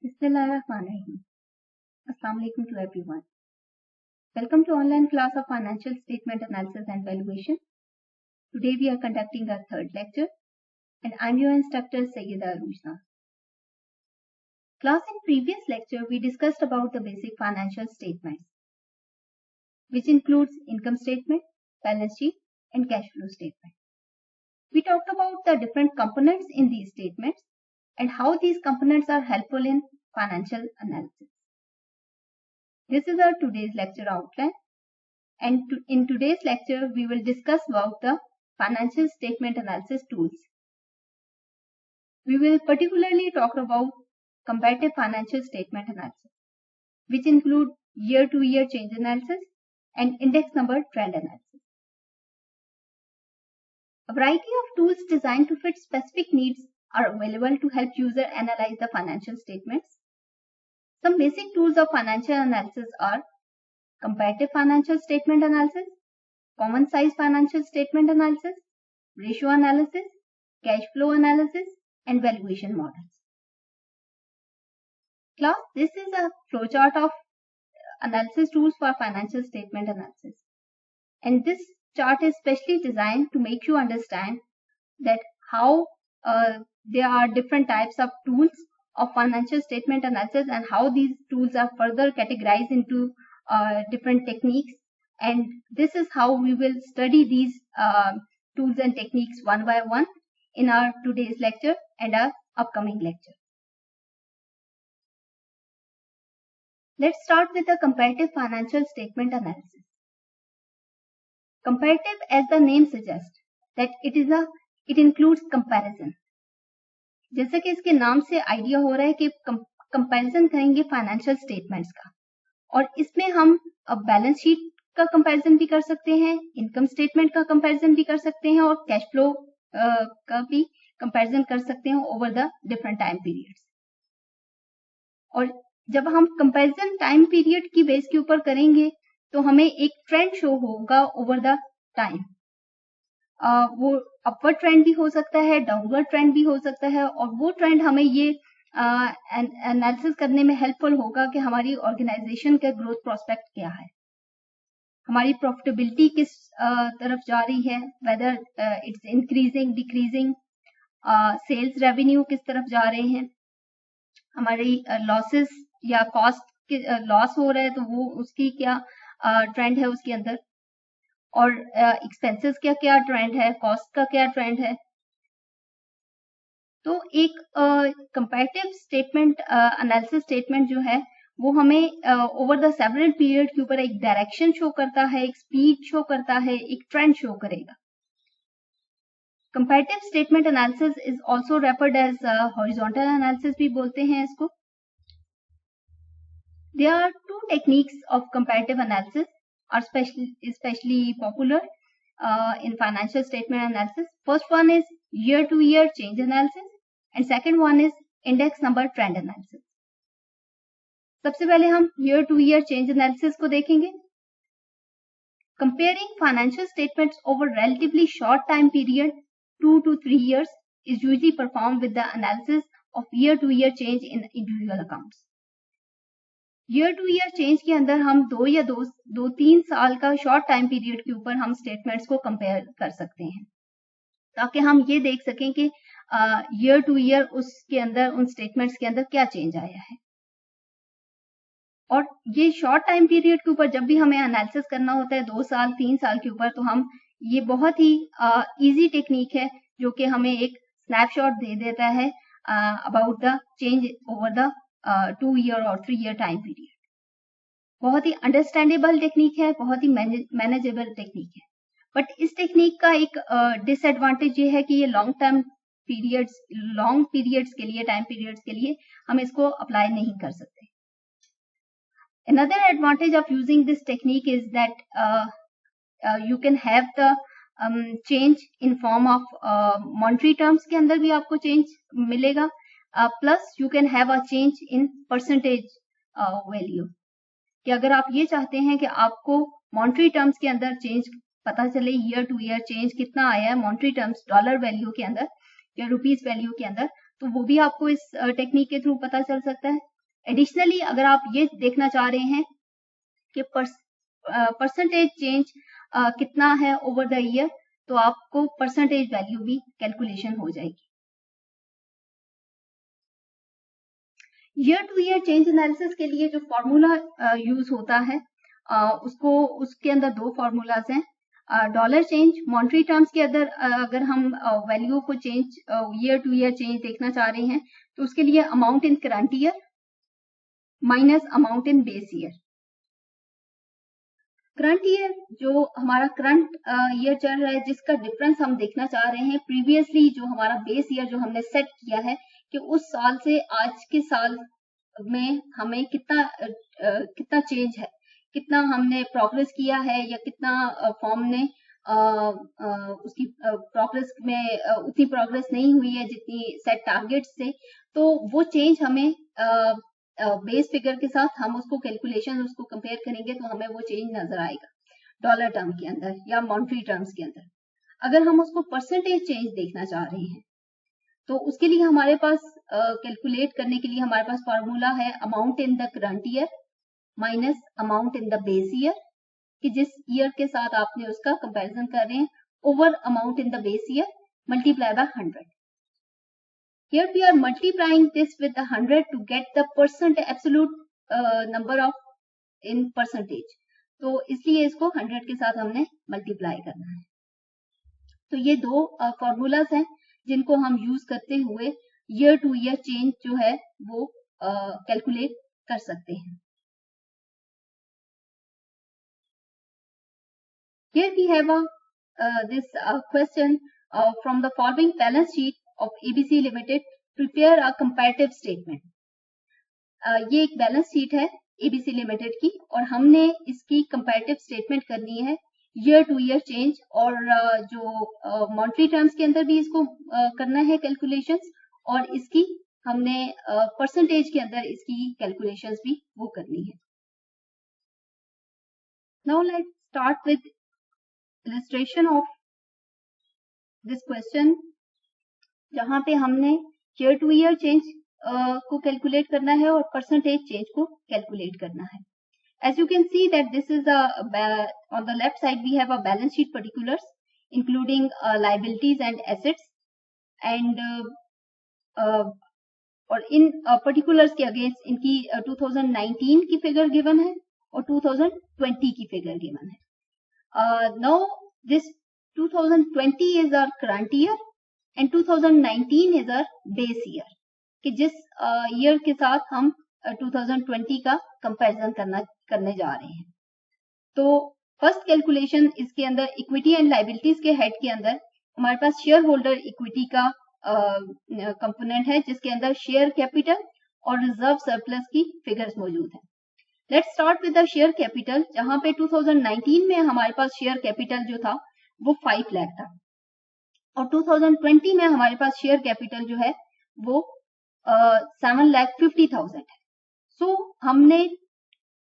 Bismillahirrahmanirrahim. Assalamu alaikum to everyone. Welcome to online class of Financial Statement Analysis and Valuation. Today we are conducting our third lecture and I'm your instructor Sayyida Arujna. Class, in previous lecture we discussed about the basic financial statements, which includes income statement, balance sheet and cash flow statement. We talked about the different components in these statements and how these components are helpful in financial analysis. This is our today's lecture outline, and in today's lecture we will discuss about the financial statement analysis tools. We will particularly talk about comparative financial statement analysis, which include year-to-year change analysis and index number trend analysis. A variety of tools designed to fit specific needs are available to help user analyze the financial statements. Some basic tools of financial analysis are comparative financial statement analysis, common size financial statement analysis, ratio analysis, cash flow analysis, and valuation models. Class, this is a flowchart of analysis tools for financial statement analysis. And this chart is specially designed to make you understand that how there are different types of tools of financial statement analysis and how these tools are further categorized into different techniques, and this is how we will study these tools and techniques one by one in our today's lecture and our upcoming lecture. Let's start with the comparative financial statement analysis. Comparative, as the name suggests, that it includes comparison. जैसा कि इसके नाम से idea हो रहा है कि comparison करेंगे फाइनेंशियल स्टेटमेंट्स का, और इसमें हम बैलेंस शीट का कंपैरिजन भी कर सकते हैं, इनकम स्टेटमेंट का कंपैरिजन भी कर सकते हैं और कैश फ्लो का भी कंपैरिजन कर सकते हैं over the different time periods. और जब हम कंपैरिजन टाइम पीरियड की बेस के ऊपर करेंगे तो हमें एक ट्रेंड शो होगा ओवर द टाइम. वो अपवर्ड ट्रेंड भी हो सकता है, डाउनवर्ड ट्रेंड भी हो सकता है, और वो ट्रेंड हमें ये एनालिसिस करने में हेल्पफुल होगा कि हमारी ऑर्गेनाइजेशन का ग्रोथ प्रोस्पेक्ट क्या है, हमारी प्रॉफिटेबिलिटी किस तरफ जा रही है, whether it's increasing, decreasing, sales revenue किस तरफ जा रहे हैं, हमारी लॉसेस या कॉस्ट लॉस हो रहा है तो वो उसकी क्या ट्रेंड है उसके अंदर, और एक्सपेंसेस का क्या ट्रेंड है, कॉस्ट का क्या ट्रेंड है. तो एक कंपैरेटिव स्टेटमेंट एनालिसिस स्टेटमेंट जो है वो हमें ओवर द सेवरल पीरियड के ऊपर एक डायरेक्शन शो करता है, एक स्पीड शो करता है, एक ट्रेंड शो करेगा. Comparative statement analysis is also referred as horizontal analysis भी बोलते हैं इसको. There are two techniques of comparative analysis are especially popular in financial statement analysis. First one is year-to-year change analysis and second one is index number trend analysis. सबसे पहले हम year-to-year change analysis को देखेंगे. Comparing financial statements over relatively short time period, 2 to 3 years, is usually performed with the analysis of year-to-year change in individual accounts. Year to year change के अंदर हम 2 या 2-3 साल का शॉर्ट टाइम पीरियड के ऊपर हम स्टेटमेंट्स को कंपेयर कर सकते हैं, ताकि हम ये देख सकें कि ईयर टू ईयर उसके अंदर उन स्टेटमेंट्स के अंदर क्या चेंज आया है. और ये शॉर्ट टाइम पीरियड के ऊपर जब भी हमें एनालिसिस करना होता है 2 साल 3 साल के ऊपर, तो हम ये बहुत ही इजी टेक्निक है जो कि हमें एक स्नैपशॉट दे देता है about the change over the 2 year और 3 ईयर टाइम पीरियड. बहुत ही अंडरस्टैंडेबल टेक्निक है, बहुत ही मैनेजेबल टेक्निक है. बट इस टेक्निक का एक डिसएडवांटेज ये है कि ये लॉन्ग पीरियड्स के लिए, टाइम पीरियड्स के लिए हम इसको अप्लाई नहीं कर सकते. Another advantage of using this technique is that you can have the change in form of monetary terms के अंदर भी आपको चेंज मिलेगा, plus you can have a change in percentage value, कि अगर आप ये चाहते हैं कि आपको मॉनेटरी टर्म्स के अंदर चेंज पता चले, ईयर टू ईयर चेंज कितना आया है मॉनेटरी टर्म्स डॉलर वैल्यू के अंदर या रुपीस वैल्यू के अंदर, तो वो भी आपको इस टेक्निक के थ्रू पता चल सकता है. एडिशनली अगर आप ये देखना चाह रहे हैं कि परसेंटेज चेंज कितना है ओवर द ईयर, तो आपको परसेंटेज वैल्यू भी कैलकुलेशन हो जाएगी। Year to year change analysis के लिए जो फॉर्मूला यूज होता है उसके अंदर दो फॉर्मूलाज हैं। डॉलर चेंज मॉनेटरी टर्म्स के अंदर अगर हम वैल्यू को change year to year change देखना चाह रहे हैं तो उसके लिए amount in current year minus amount in base year. Current year जो हमारा करंट ईयर चल रहा है जिसका डिफरेंस हम देखना चाह रहे हैं प्रीवियसली जो हमारा बेस ईयर जो हमने सेट किया है कि उस साल से आज के साल में हमें कितना चेंज है, कितना हमने प्रोग्रेस किया है या कितना फॉर्म ने उसकी प्रोग्रेस में उतनी प्रोग्रेस नहीं हुई है जितनी सेट टारगेट्स थे, तो वो चेंज हमें बेस फिगर के साथ हम उसको कैलकुलेशन उसको कंपेयर करेंगे तो हमें वो चेंज नजर आएगा डॉलर टर्म के अंदर या मॉनेटरी टर्म्स के अंदर। अगर हम उसको परसेंटेज चेंज देखना चाह रहे हैं तो उसके लिए हमारे पास कैलकुलेट करने के लिए हमारे पास फॉर्मूला है amount in the current year minus amount in the base year, कि जिस ईयर के साथ आपने उसका कंपैरिजन कर रहे हैं over amount in the base year multiply by 100। Here we are multiplying this with the 100 to get the absolute number of in percentage. तो इसलिए इसको 100 के साथ हमने मल्टीप्लाई करना है। तो ये दो फॉर्मूलाज हैं जिनको हम यूज करते हुए ईयर टू ईयर चेंज जो है वो कैलकुलेट कर सकते हैं। Here we have this question from the following balance sheet of ABC Limited, prepare a comparative statement. ये एक बैलेंस शीट है ABC लिमिटेड की और हमने इसकी कंपैरेटिव स्टेटमेंट करनी है ईयर टू ईयर चेंज और जो मॉनेटरी टर्म्स के अंदर भी इसको करना है कैलकुलेशंस और इसकी हमने परसेंटेज के अंदर इसकी कैलकुलेशंस भी वो करनी है। Now let's start with illustration of this question, जहां पे हमने ईयर टू ईयर चेंज को कैलकुलेट करना है और परसेंटेज चेंज को कैलकुलेट करना है। As you can see that this is on the left side we have a balance sheet particulars including liabilities and assets and और इन particulars के against इनकी 2019 की फिगर गिवन है और 2020 की फिगर गिवन है। Now this 2020 is our current year and 2019 is our base year, कि जिस ईयर के साथ हम 2020 का कंपैरिजन करने जा रहे हैं। तो फर्स्ट कैलकुलेशन इसके अंदर इक्विटी एंड लायबिलिटीज के हेड के अंदर हमारे पास शेयर होल्डर इक्विटी का कंपोनेंट है जिसके अंदर शेयर कैपिटल और रिजर्व सरप्लस की फिगर्स मौजूद हैं। Let's start with the share capital, जहां पे 2019 में हमारे पास शेयर कैपिटल जो था वो 5 लाख था और 2020 में हमारे पास शेयर कैपिटल जो है वो 7,50,000 है। सो हमने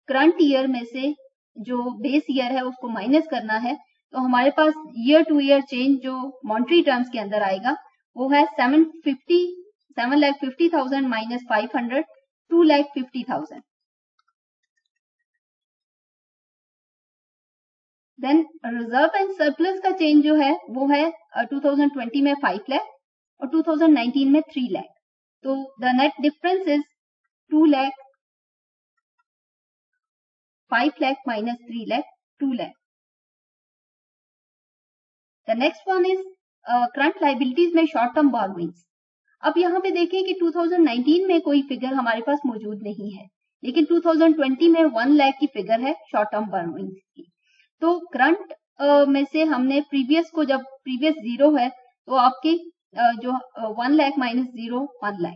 करंट ईयर में से जो बेस ईयर है उसको माइनस करना है, तो हमारे पास ईयर टू ईयर चेंज जो मॉनेटरी टर्म्स के अंदर आएगा वो है 7,50,000 minus 500, 2,50,000। Then reserve and surplus का चेंज जो है वो है 2020 में 5 लाख और 2019 में 3 लाख। तो the net difference is 2 lakh, 5 lakh minus 3 lakh, 2 lakh. The next one is current liabilities में शॉर्ट टर्म बोरोइंग्स। अब यहाँ पे देखें कि 2019 में कोई फिगर हमारे पास मौजूद नहीं है, लेकिन 2020 में 1 लाख की फिगर है शॉर्ट टर्म बोरोइंग्स की। तो करंट में से हमने प्रीवियस को, जब प्रीवियस 0 है तो आपकी जो 1 lakh minus 0 1 lakh.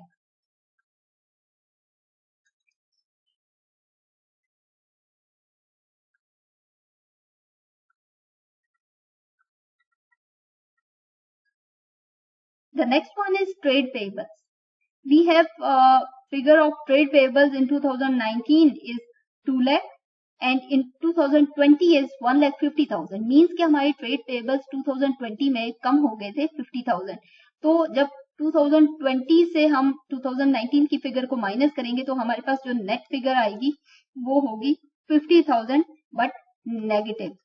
The next one is trade payables. We have figure of trade payables in 2019 is 2 lakh and in 2020 is 1,50,000। Means कि हमारे ट्रेड पेबल्स 2020 में कम हो गए थे 50,000। तो जब 2020 से हम 2019 की फिगर को माइनस करेंगे तो हमारे पास जो नेट फिगर आएगी वो होगी 50,000 बट नेगेटिव।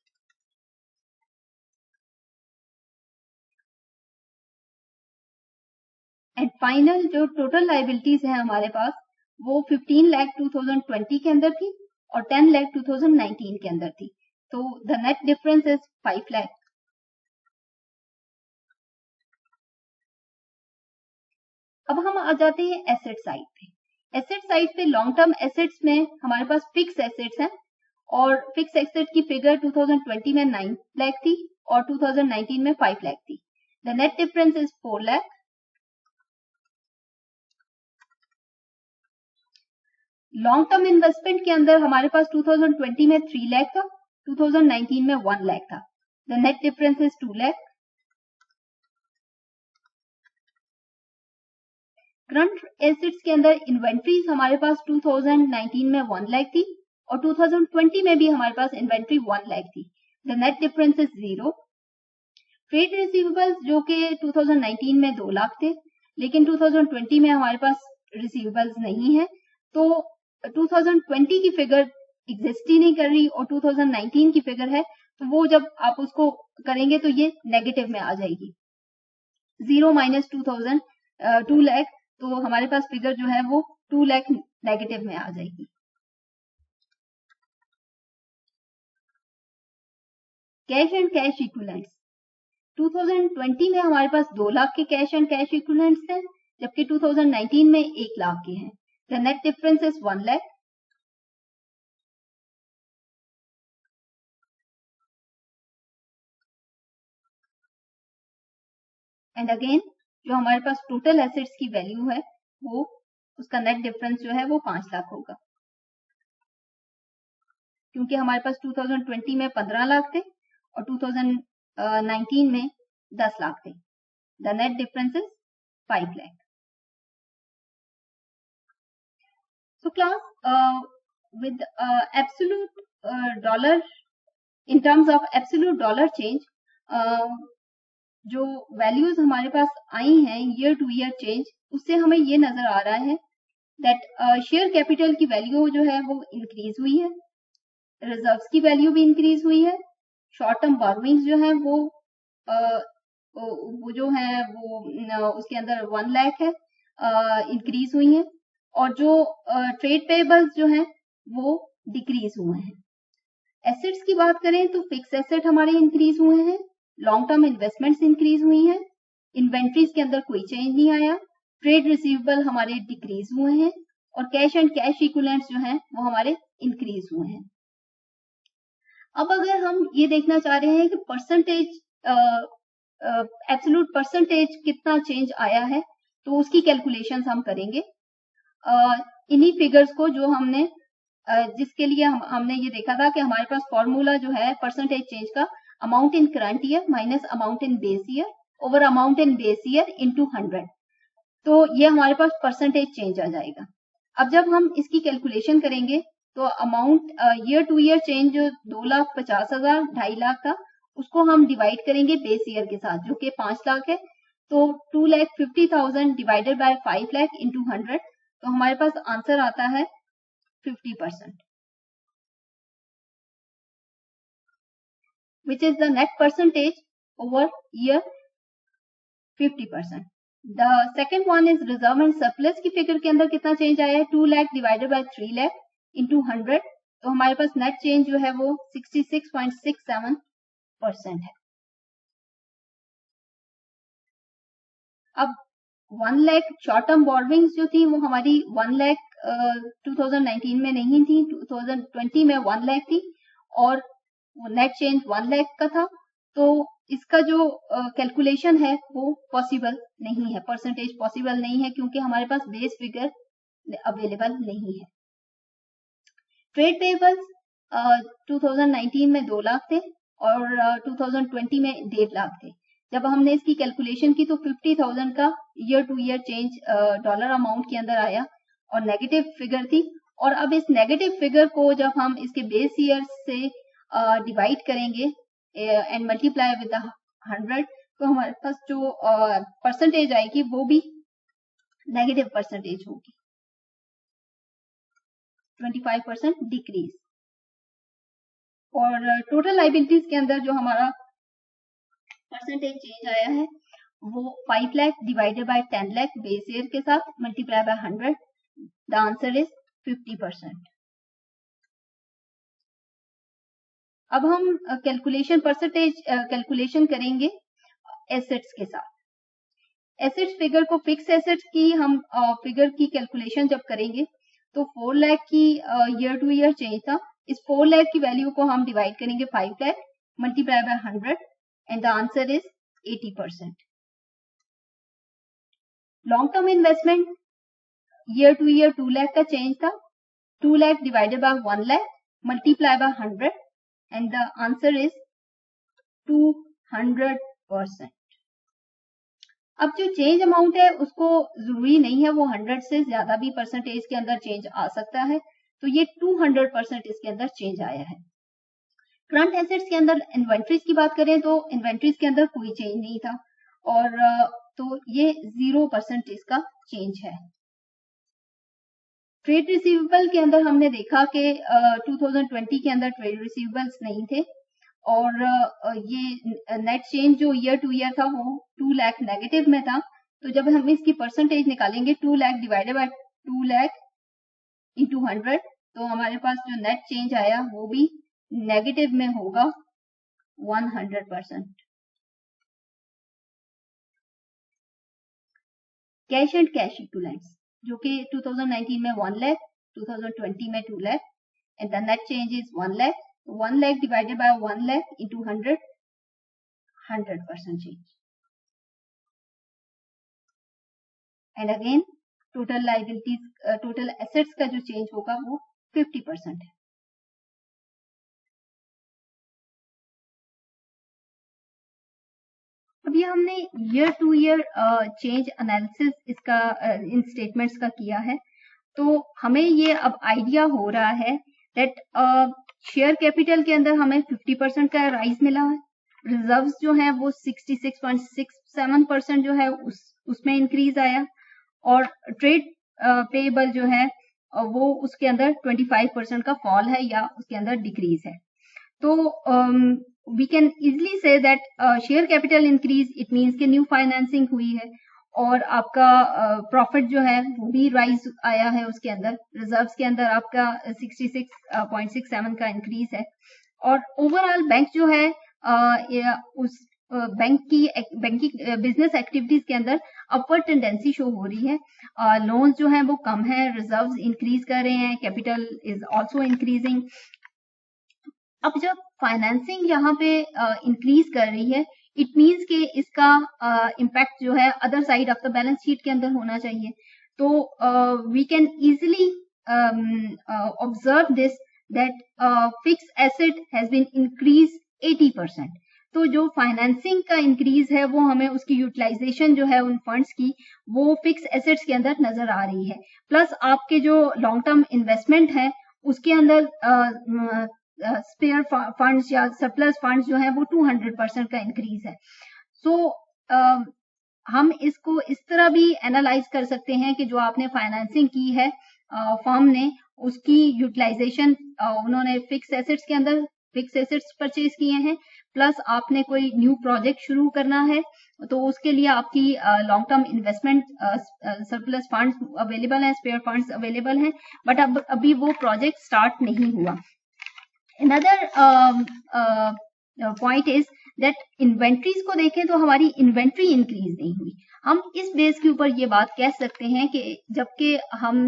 एंड फाइनल जो टोटल लाइबिलिटीज है हमारे पास वो 15 लाख 2020 के अंदर थी और 10 लाख 2019 के अंदर थी। तो the net difference is 5 lakh. अब हम आ जाते हैं एसेट साइड पे। एसेट साइड पे लॉन्ग टर्म एसेट्स में हमारे पास फिक्स एसेट्स हैं और फिक्स एसेट की फिगर 2020 में 9 लाख थी और 2019 में 5 लाख थी। The net difference is 4 lakh. Long term investment के अंदर हमारे पास 2020 में 3 लाख था, 2019 में 1 लाख था। The net difference is 2 lakh. Current assets के अंदर इन्वेंट्रीज हमारे पास 2019 में 1 लाख थी और 2020 में भी हमारे पास इन्वेंट्री 1 लाख थी। The net difference is 0। Trade receivables जो कि 2019 में 2 लाख थे लेकिन 2020 में हमारे पास रिसीवेबल्स नहीं है, तो 2020 की फिगर एग्जिस्ट ही नहीं कर रही और 2019 की फिगर है, तो वो जब आप उसको करेंगे तो ये नेगेटिव में आ जाएगी। 0 माइनस 2 लाख, तो हमारे पास फिगर जो है वो 2 लाख नेगेटिव में आ जाएगी। कैश एंड कैश इक्विवेलेंट्स 2020 में हमारे पास 2 लाख के कैश एंड कैश इक्विवेलेंट्स हैं जबकि 2019 में 1 लाख के हैं। The net difference is 1 lakh. And again जो हमारे पास टोटल एसेट्स की वैल्यू है वो उसका नेट डिफरेंस जो है वो 5 लाख होगा क्योंकि हमारे पास 2020 में 15 लाख थे और 2019 में 10 लाख थे। The net difference is 5 lakh. So class, with absolute dollar, in terms of absolute dollar change, जो वैल्यूज हमारे पास आई हैं ईयर टू ईयर चेंज, उससे हमें ये नजर आ रहा है दैट शेयर कैपिटल की वैल्यू जो है वो इंक्रीज हुई है, रिजर्व्स की वैल्यू भी इंक्रीज हुई है, शॉर्ट टर्म बोरोइंग्स जो है वो जो है वो उसके अंदर 1 लाख है, इंक्रीज हुई है और जो ट्रेड पेबल्स जो हैं वो डिक्रीज हुए हैं। एसेट्स की बात करें तो फिक्स एसेट हमारे इंक्रीज हुए हैं, लॉन्ग टर्म इन्वेस्टमेंट्स इंक्रीज हुई हैं, इन्वेंट्रीज के अंदर कोई चेंज नहीं आया, ट्रेड रिसीवेबल हमारे डिक्रीज हुए हैं और कैश एंड कैश इक्विवेलेंट्स जो हैं वो हमारे इंक्रीज हुए हैं। अब अगर हम ये देखना चाह रहे हैं कि परसेंटेज एब्सोल्यूट परसेंटेज कितना चेंज आया है तो उसकी कैलकुलेशंस हम करेंगे। इन्हीं फिगर्स को जो हमने जिसके लिए हमने ये देखा था कि हमारे पास फॉर्मूला जो है परसेंटेज चेंज का amount in current year minus amount in base year over amount in base year into 100, तो ये हमारे पास परसेंटेज चेंज आ जाएगा। अब जब हम इसकी कैलकुलेशन करेंगे तो amount year to year change जो 2,50,000 2.5 लाख था उसको हम डिवाइड करेंगे बेस ईयर के साथ जो कि 5 लाख है, तो 2,50,000 डिवाइडेड बाय 5 लाख इंटू 100, तो हमारे पास आंसर आता है 50%, which is the net percentage over year 50%. The second one is reserve and surplus की फिगर के अंदर कितना चेंज आया है, 2 lakh divided by 3 lakh into 100, तो हमारे पास नेट चेंज जो है वो 66.67% है। अब 1 लाख शॉर्ट टर्म बोरोइंग्स जो थी वो हमारी 1 लाख 2019 में नहीं थी, 2020 में 1 लाख थी और नेट चेंज 1 लाख का था, तो इसका जो कैलकुलेशन है वो पॉसिबल नहीं है, परसेंटेज पॉसिबल नहीं है क्योंकि हमारे पास बेस फिगर अवेलेबल नहीं है। ट्रेड पेबल्स 2019 में 2 लाख थे और 2020 में 1.5 लाख थे। जब हमने इसकी कैलकुलेशन की तो 50,000 का year to year change dollar amount के अंदर आया और नेगेटिव फिगर थी, और अब इस नेगेटिव फिगर को जब हम इसके बेस ईयर से डिवाइड करेंगे एंड मल्टीप्लाई विद 100, तो हमारे पास जो परसेंटेज आएगी वो भी नेगेटिव परसेंटेज होगी, 25% डिक्रीज। और टोटल लाइबिलिटीज के अंदर जो हमारा परसेंटेज चेंज आया है वो 5 lakh divided by 10 lakh base year के साथ multiply by 100, the answer is 50%। अब हम परसेंटेज कैलकुलेशन करेंगे एसेट्स के साथ। एसेट्स फिगर को फिक्स एसेट्स की हम फिगर की कैलकुलेशन जब करेंगे तो 4 लाख की ईयर टू ईयर चेंज था। इस 4 लाख की वैल्यू को हम डिवाइड करेंगे 5 lakh multiply by 100 and the answer is 80%। Long term investment year to year 2 lakh का चेंज था, 2 lakh divided by 1 lakh multiply by 100 and the answer is 200%। अब जो चेंज अमाउंट है उसको जरूरी नहीं है वो 100 से ज्यादा भी परसेंटेज के अंदर चेंज आ सकता है, तो ये 200% इसके अंदर चेंज आया है। करंट एसेट्स के अंदर इन्वेंट्रीज की बात करें तो इन्वेंट्रीज के अंदर कोई चेंज नहीं था और तो ये 0% इसका चेंज है। ट्रेड रिसीवेबल के अंदर हमने देखा कि 2020 के अंदर ट्रेड रिसीवेबल्स नहीं थे और ये नेट चेंज जो ईयर टू ईयर था वो 2 लाख नेगेटिव में था। तो जब हम इसकी परसेंटेज निकालेंगे 2 lakh divided by 2 lakh into 100 तो हमारे पास जो नेट चेंज आया वो भी नेगेटिव में होगा 100%। कैश एंड कैश इक्विवेलेंट्स जो कि 2019 में 1 लाख, 2020 में 2 lakh and the net change is 1 lakh. 1 lakh divided by 1 lakh into 100, 100% change. And again, total liabilities, total assets का जो change होगा वो 50% है। अभी हमने year to year change analysis इसका इन स्टेटमेंट्स का किया है, तो हमें ये अब आइडिया हो रहा है दैट शेयर कैपिटल के अंदर हमें 50% का राइज मिला है, रिजर्व्स जो है वो 66.67% जो है उसमें इंक्रीज आया और ट्रेड पेएबल जो है वो उसके अंदर 25% का फॉल है या उसके अंदर डिक्रीज है। तो we can easily see that share capital increase it means कि न्यू फाइनेंसिंग हुई है और आपका प्रॉफिट जो है वो भी राइज आया है उसके अंदर। रिजर्व्स के अंदर आपका 66.67 का इंक्रीज है और ओवरऑल बैंक जो है उस बैंक की बिजनेस एक्टिविटीज के अंदर अपवर्ड टेंडेंसी शो हो रही है। लोन्स जो है वो कम है, रिजर्व्स इंक्रीज कर रहे हैं, कैपिटल इज आल्सो इंक्रीजिंग। अब जब फाइनेंसिंग यहाँ पे इंक्रीज कर रही है इट मीन्स कि इसका इम्पैक्ट जो है other side of the balance sheet के अंदर होना चाहिए। तो we can easily observe this that fixed asset has been increase 80%। तो जो फाइनेंसिंग का इंक्रीज है वो हमें उसकी यूटिलाइजेशन जो है उन फंड्स की वो फिक्स एसेट्स के अंदर नजर आ रही है, प्लस आपके जो लॉन्ग टर्म इन्वेस्टमेंट है उसके अंदर स्पेयर फंड्स या सरप्लस फंड्स जो है वो 200% का इंक्रीज है। सो हम इसको इस तरह भी एनालाइज कर सकते हैं कि जो आपने फाइनेंसिंग की है फर्म ने उसकी यूटिलाइजेशन उन्होंने फिक्स एसेट्स के अंदर फिक्स एसेट्स परचेज किए हैं, प्लस आपने कोई न्यू प्रोजेक्ट शुरू करना है तो उसके लिए आपकी long term investment surplus funds available हैं, स्पेयर फंड्स अवेलेबल हैं, बट अब अभी वो प्रोजेक्ट स्टार्ट नहीं हुआ। Another point is that inventories को देखें तो हमारी इन्वेंट्री इंक्रीज नहीं हुई। हम इस बेस के ऊपर ये बात कह सकते हैं कि जबकि हम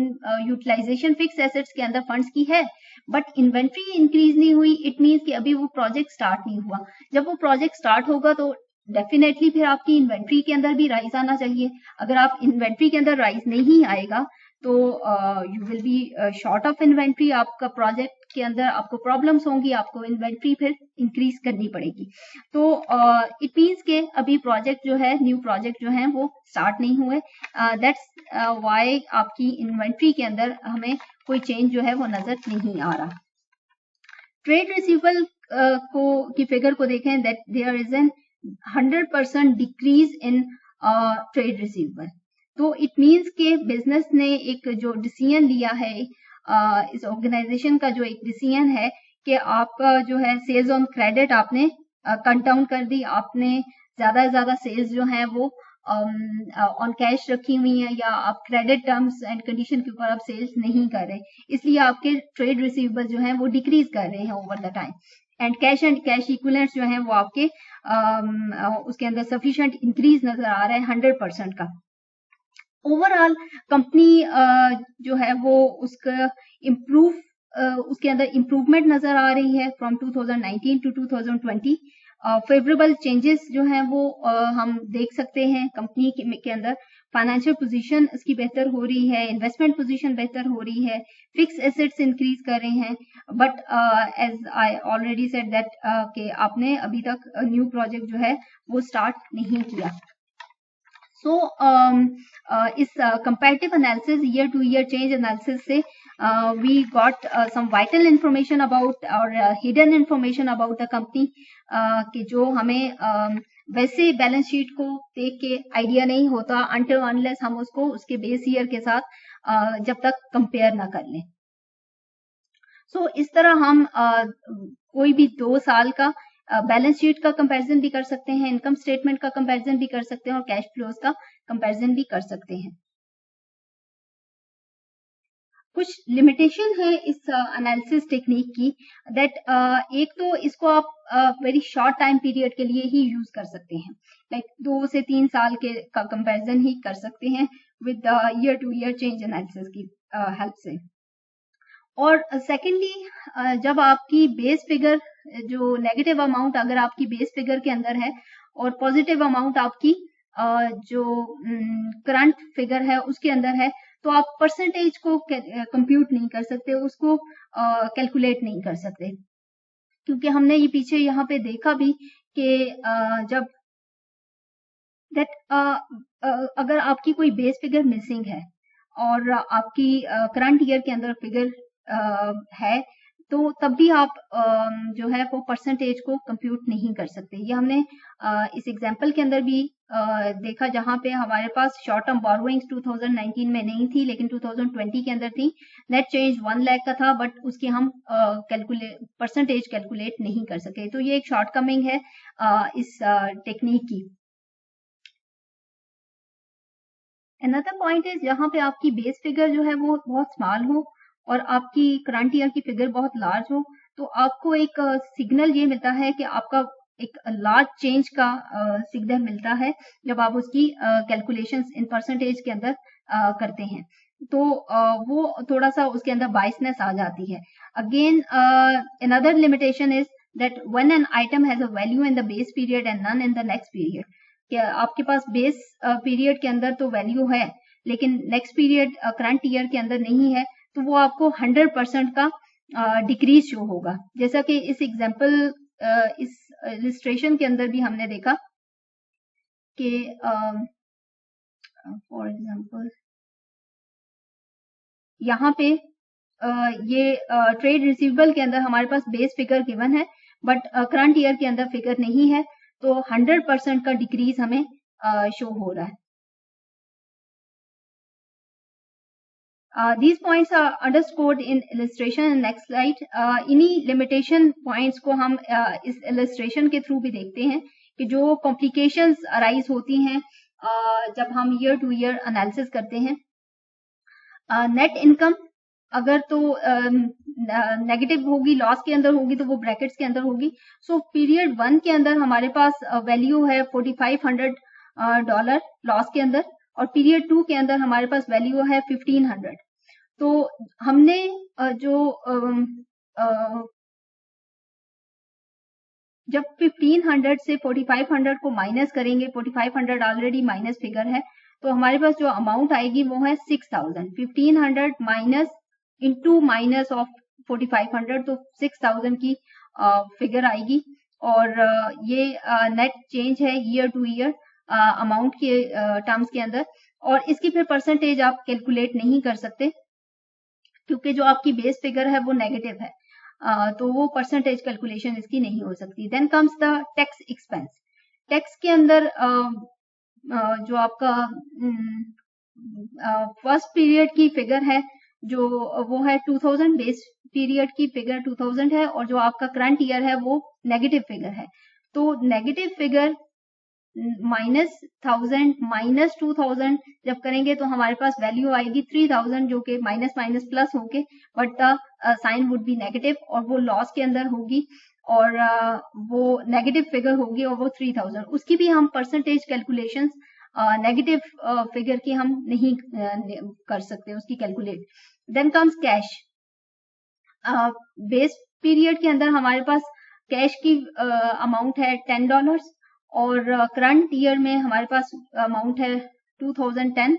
यूटिलाइजेशन फिक्स एसेट्स के अंदर फंड्स की है बट इन्वेंट्री इंक्रीज नहीं हुई, इट मीन्स कि अभी वो प्रोजेक्ट स्टार्ट नहीं हुआ। जब वो प्रोजेक्ट स्टार्ट होगा तो डेफिनेटली फिर आपकी इन्वेंट्री के अंदर भी राइज आना चाहिए। अगर आप इन्वेंट्री के अंदर राइज नहीं आएगा तो you will be short of inventory, आपका प्रोजेक्ट के अंदर आपको प्रॉब्लम्स होंगी, आपको इन्वेंट्री फिर इंक्रीज करनी पड़ेगी। तो इट मीन्स के अभी प्रोजेक्ट जो है न्यू प्रोजेक्ट जो है वो स्टार्ट नहीं हुए, दैट्स व्हाई आपकी इन्वेंट्री के अंदर हमें कोई चेंज जो है वो नजर नहीं आ रहा। ट्रेड रिसीवेबल की फिगर को देखें that there is an 100% decrease in trade receivable. तो इट मीन्स के बिजनेस ने एक जो डिसीजन लिया है, इस ऑर्गेनाइजेशन का जो एक डिसीजन है कि आपका जो है सेल्स ऑन क्रेडिट आपने कट डाउन कर दी, आपने ज्यादा से ज्यादा सेल्स जो है वो ऑन कैश रखी हुई है, या आप क्रेडिट टर्म्स एंड कंडीशन के ऊपर आप सेल्स नहीं कर रहे, इसलिए आपके ट्रेड रिसीवेबल जो है वो डिक्रीज कर रहे हैं over the time. And cash equivalents जो है वो आपके उसके अंदर सफिशिएंट इंक्रीज नजर आ रहा है 100% का। ओवरऑल कंपनी जो है वो उसका उसके अंदर इम्प्रूवमेंट नजर आ रही है फ्रॉम 2019 टू 2020। फेवरेबल चेंजेस जो हैं वो हम देख सकते हैं कंपनी के अंदर। फाइनेंशियल पोजीशन इसकी बेहतर हो रही है, इन्वेस्टमेंट पोजीशन बेहतर हो रही है, फिक्स एसेट्स इंक्रीज कर रहे हैं। But as I already said that कि आपने अभी तक न्यू प्रोजेक्ट जो है वो स्टार्ट नहीं किया। सो इस comparative analysis, year to year change analysis से we got some vital information about or hidden information about the company कि जो हमें वैसे बैलेंस शीट को देख के आइडिया नहीं होता until unless हम उसको उसके बेस ईयर के साथ जब तक कंपेयर ना कर लें। सो इस तरह हम कोई भी 2 साल का बैलेंस शीट का कंपैरिजन भी कर सकते हैं, इनकम स्टेटमेंट का कंपैरिजन भी कर सकते हैं और कैश फ्लोज का कंपैरिजन भी कर सकते हैं। कुछ लिमिटेशन है इस एनालिसिस टेक्निक की, दैट एक तो इसको आप वेरी शॉर्ट टाइम पीरियड के लिए ही यूज कर सकते हैं, लाइक 2 से 3 साल के का कंपैरिजन ही कर सकते हैं with year to year change analysis की हेल्प से। और सेकेंडली जब आपकी बेस फिगर जो नेगेटिव अमाउंट अगर आपकी बेस फिगर के अंदर है और पॉजिटिव अमाउंट आपकी जो करंट फिगर है उसके अंदर है, तो आप परसेंटेज को कंप्यूट नहीं कर सकते, उसको कैलकुलेट नहीं कर सकते, क्योंकि हमने ये पीछे यहाँ पे देखा भी कि जब अगर आपकी कोई बेस फिगर मिसिंग है और आपकी करंट ईयर के अंदर फिगर है, तो तब भी आप जो है वो परसेंटेज को कंप्यूट नहीं कर सकते। ये हमने इस एग्जांपल के अंदर भी देखा, जहां पे हमारे पास शॉर्ट टर्म बोरोइंग्स 2019 में नहीं थी लेकिन 2020 के अंदर थी। नेट चेंज 1 लाख का था, बट उसकी हम परसेंटेज कैलकुलेट नहीं कर सके। तो ये एक शॉर्टकमिंग है इस टेक्निक की। अनदर पॉइंट इज जहां पे आपकी बेस फिगर जो है वो बहुत स्मॉल हो और आपकी करंट ईयर की फिगर बहुत लार्ज हो, तो आपको एक सिग्नल ये मिलता है कि आपका एक लार्ज चेंज का सिग्नल मिलता है जब आप उसकी कैलकुलेशंस इन परसेंटेज के अंदर करते हैं, तो वो थोड़ा सा उसके अंदर बायसनेस आ जाती है। Again another limitation is that when an item has a value in the base period and none in the next period, कि आपके पास बेस पीरियड के अंदर तो वैल्यू है लेकिन नेक्स्ट पीरियड करंट ईयर के अंदर नहीं है, तो वो आपको 100% का डिक्रीज शो होगा। जैसा कि इस एग्जांपल इस इलिस्ट्रेशन के अंदर भी हमने देखा कि फॉर एग्जांपल यहाँ पे ये ट्रेड रिसीवेबल के अंदर हमारे पास बेस फिगर गिवन है, बट करंट ईयर के अंदर फिगर नहीं है, तो 100% का डिक्रीज हमें शो हो रहा है। These points are underscored in illustration in next slide. इन्हीं limitation points को हम इस illustration के थ्रू भी देखते हैं कि जो complications arise होती हैं जब हम year to year analysis करते हैं। net income अगर तो नेगेटिव होगी, लॉस के अंदर होगी, तो वो ब्रैकेट्स के अंदर होगी। सो पीरियड 1 के अंदर हमारे पास वैल्यू है $4,500 लॉस के अंदर, और पीरियड 2 के अंदर हमारे पास वैल्यू है 1500। तो हमने जो जब 1500 से 4500 को माइनस करेंगे, 4500 ऑलरेडी माइनस फिगर है, तो हमारे पास जो अमाउंट आएगी वो है 6000। 1500 माइनस इंटू माइनस ऑफ 4500, तो 6000 की फिगर आएगी। और ये नेट चेंज है ईयर टू ईयर अमाउंट के टर्म्स के अंदर, और इसकी फिर परसेंटेज आप कैलकुलेट नहीं कर सकते क्योंकि जो आपकी बेस फिगर है वो नेगेटिव है, तो वो परसेंटेज कैलकुलेशन इसकी नहीं हो सकती। Then comes the tax expense. Tax के अंदर जो आपका फर्स्ट पीरियड की फिगर है जो वो है 2000, बेस पीरियड की फिगर 2000 है, और जो आपका करंट ईयर है वो नेगेटिव फिगर है। तो नेगेटिव फिगर -1000 -2000 जब करेंगे तो हमारे पास वैल्यू आएगी 3000, जो कि माइनस माइनस प्लस होके but the sign would be negative, और वो लॉस के अंदर होगी, और वो नेगेटिव फिगर होगी, और वो 3000। उसकी भी हम परसेंटेज कैलकुलेशंस नेगेटिव फिगर की हम नहीं कर सकते उसकी calculate. Then comes cash. Base period के अंदर हमारे पास कैश की अमाउंट है $10, और करंट ईयर में हमारे पास अमाउंट है $2010।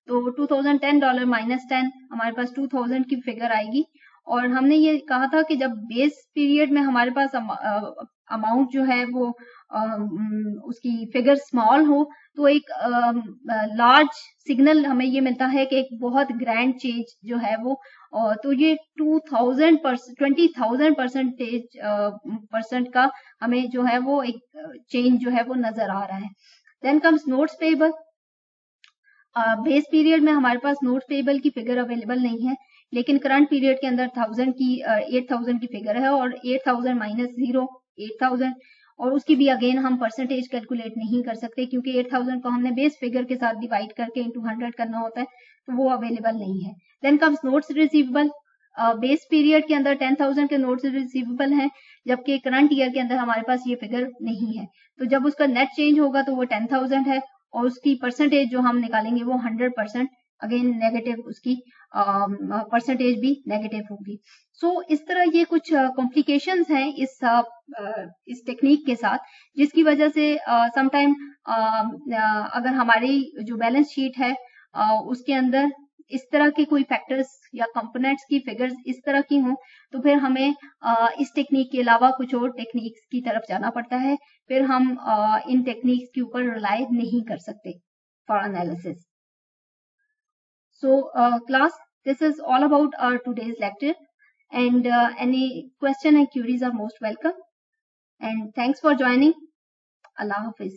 तो $2010 -10 हमारे पास 2000 की फिगर आएगी। और हमने ये कहा था कि जब बेस पीरियड में हमारे पास अमाउंट जो है वो उसकी फिगर स्मॉल हो तो एक लार्ज सिग्नल हमें ये मिलता है कि एक बहुत ग्रैंड चेंज जो है वो, तो ये 20,000 परसेंट का हमें जो है वो एक चेंज जो है वो नजर आ रहा है। Then comes notes payable. Base period में हमारे पास नोट्स पेबल की फिगर अवेलेबल नहीं है, लेकिन करंट पीरियड के अंदर 8,000 की फिगर है, और 8,000 -0 8,000, और उसकी भी अगेन हम परसेंटेज कैलकुलेट नहीं कर सकते क्योंकि 8,000 को हमने बेस फिगर के साथ डिवाइड करके इंटू 100 करना होता है, तो वो अवेलेबल नहीं है। Then comes notes receivable. Base period के अंदर 10,000 के नोट्स रिसीवेबल हैं, जबकि करंट ईयर के अंदर हमारे पास ये फिगर नहीं है। तो जब उसका नेट चेंज होगा तो वो 10,000 है, और उसकी परसेंटेज जो हम निकालेंगे वो 100%, अगेन नेगेटिव, उसकी परसेंटेज भी नेगेटिव होगी। सो इस तरह ये कुछ कॉम्प्लिकेशंस हैं इस टेक्निक के साथ, जिसकी वजह से समटाइम अगर हमारी जो बैलेंस शीट है उसके अंदर इस तरह के कोई फैक्टर्स या कंपोनेंट्स की फिगर्स इस तरह की हों, तो फिर हमें इस टेक्निक के अलावा कुछ और टेक्निक्स की तरफ जाना पड़ता है। फिर हम इन टेक्निक्स के ऊपर रिलाई नहीं कर सकते for analysis. So class, this is all about our today's lecture, and any question and queries are most welcome, and thanks for joining. Allah Hafiz.